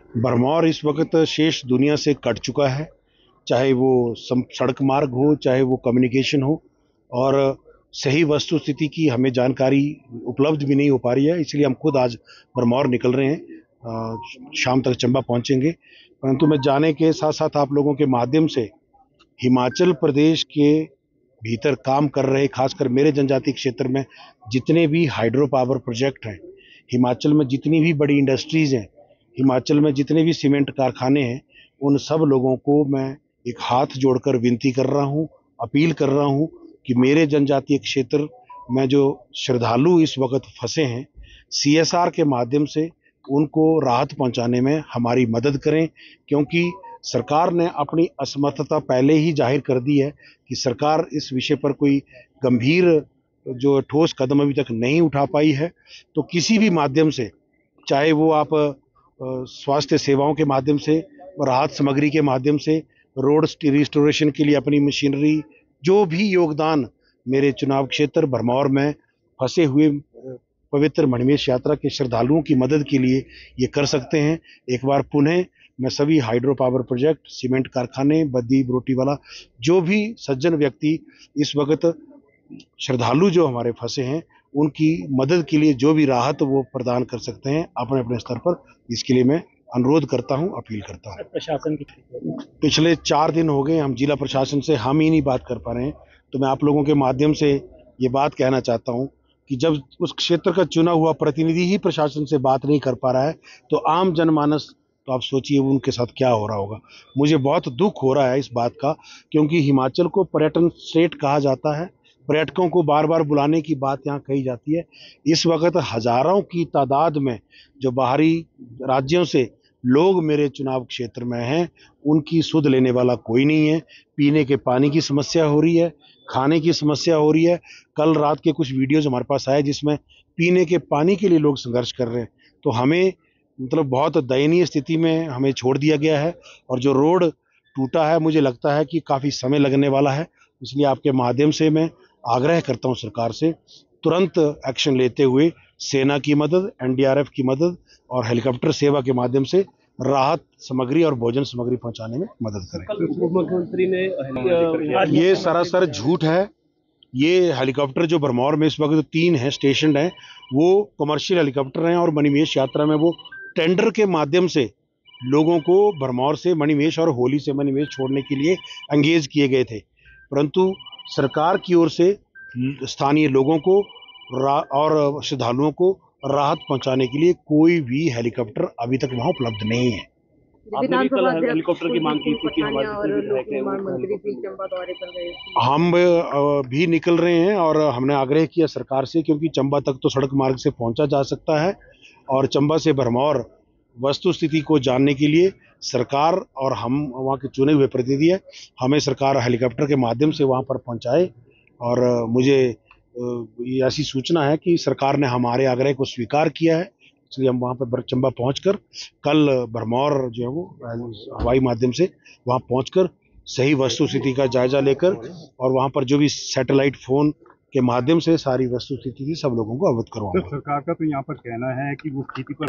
भरमौर इस वक्त शेष दुनिया से कट चुका है, चाहे वो सड़क मार्ग हो, चाहे वो कम्युनिकेशन हो, और सही वस्तु स्थिति की हमें जानकारी उपलब्ध भी नहीं हो पा रही है। इसलिए हम खुद आज भरमौर निकल रहे हैं, शाम तक चंबा पहुंचेंगे। परंतु मैं जाने के साथ साथ आप लोगों के माध्यम से हिमाचल प्रदेश के भीतर काम कर रहे, खासकर मेरे जनजातीय क्षेत्र में जितने भी हाइड्रो पावर प्रोजेक्ट हैं, हिमाचल में जितनी भी बड़ी इंडस्ट्रीज़ हैं, हिमाचल में जितने भी सीमेंट कारखाने हैं, उन सब लोगों को मैं एक हाथ जोड़कर विनती कर रहा हूँ, अपील कर रहा हूँ कि मेरे जनजातीय क्षेत्र में जो श्रद्धालु इस वक्त फंसे हैं, CSR के माध्यम से उनको राहत पहुंचाने में हमारी मदद करें। क्योंकि सरकार ने अपनी असमर्थता पहले ही जाहिर कर दी है कि सरकार इस विषय पर कोई गंभीर जो ठोस कदम अभी तक नहीं उठा पाई है। तो किसी भी माध्यम से, चाहे वो आप स्वास्थ्य सेवाओं के माध्यम से, राहत सामग्री के माध्यम से, रोड रिस्टोरेशन के लिए अपनी मशीनरी, जो भी योगदान मेरे चुनाव क्षेत्र भरमौर में फंसे हुए पवित्र मणिमहेश यात्रा के श्रद्धालुओं की मदद के लिए ये कर सकते हैं। एक बार पुनः मैं सभी हाइड्रो पावर प्रोजेक्ट, सीमेंट कारखाने, बद्दी बरोटी वाला जो भी सज्जन व्यक्ति इस वक्त श्रद्धालु जो हमारे फंसे हैं, उनकी मदद के लिए जो भी राहत वो प्रदान कर सकते हैं अपने अपने स्तर पर, इसके लिए मैं अनुरोध करता हूं, अपील करता हूं। प्रशासन की पिछले 4 दिन हो गए हम जिला प्रशासन से हम ही नहीं बात कर पा रहे हैं। तो मैं आप लोगों के माध्यम से ये बात कहना चाहता हूं कि जब उस क्षेत्र का चुना हुआ प्रतिनिधि ही प्रशासन से बात नहीं कर पा रहा है, तो आम जनमानस, तो आप सोचिए उनके साथ क्या हो रहा होगा। मुझे बहुत दुख हो रहा है इस बात का, क्योंकि हिमाचल को पर्यटन स्टेट कहा जाता है, पर्यटकों को बार बार बुलाने की बात यहाँ कही जाती है। इस वक्त हजारों की तादाद में जो बाहरी राज्यों से लोग मेरे चुनाव क्षेत्र में हैं, उनकी सुध लेने वाला कोई नहीं है। पीने के पानी की समस्या हो रही है, खाने की समस्या हो रही है। कल रात के कुछ वीडियोज हमारे पास आए जिसमें पीने के पानी के लिए लोग संघर्ष कर रहे हैं। तो हमें मतलब बहुत दयनीय स्थिति में हमें छोड़ दिया गया है, और जो रोड टूटा है मुझे लगता है कि काफ़ी समय लगने वाला है। इसलिए आपके माध्यम से मैं आग्रह करता हूं सरकार से तुरंत एक्शन लेते हुए सेना की मदद, NDRF की मदद और हेलीकॉप्टर सेवा के माध्यम से राहत सामग्री और भोजन सामग्री पहुंचाने में मदद करें। मुख्यमंत्री ने ये सरासर झूठ है। ये हेलीकॉप्टर जो भरमौर में इस वक्त 3 हैं स्टेशन हैं, वो कमर्शियल हेलीकॉप्टर हैं, और मणिमहेश यात्रा में वो टेंडर के माध्यम से लोगों को भरमौर से मणिमहेश और होली से मणिमहेश छोड़ने के लिए एंगेज किए गए थे। परंतु सरकार की ओर से स्थानीय लोगों को और श्रद्धालुओं को राहत पहुंचाने के लिए कोई भी हेलीकॉप्टर अभी तक वहां उपलब्ध नहीं है। आपने भी कल हेलीकॉप्टर की मांग की थी कि हम भी निकल रहे हैं, और हमने आग्रह किया सरकार से, क्योंकि चंबा तक तो सड़क मार्ग से पहुंचा जा सकता है, और चंबा से भरमौर वस्तु स्थिति को जानने के लिए सरकार और हम वहाँ के चुने हुए प्रतिनिधि हैं, हमें सरकार हेलीकॉप्टर के माध्यम से वहाँ पर पहुँचाए। और मुझे ये ऐसी सूचना है कि सरकार ने हमारे आग्रह को स्वीकार किया है, इसलिए हम वहाँ पर चंबा पहुँचकर कल भरमौर जो है वो हवाई माध्यम से वहाँ पहुँचकर सही वस्तु स्थिति का जायजा लेकर, और वहाँ पर जो भी सैटेलाइट फ़ोन के माध्यम से सारी वस्तु स्थिति की सब लोगों को अवगत करवाऊंगा। सरकार का तो यहाँ पर कहना है कि वो स्थिति पर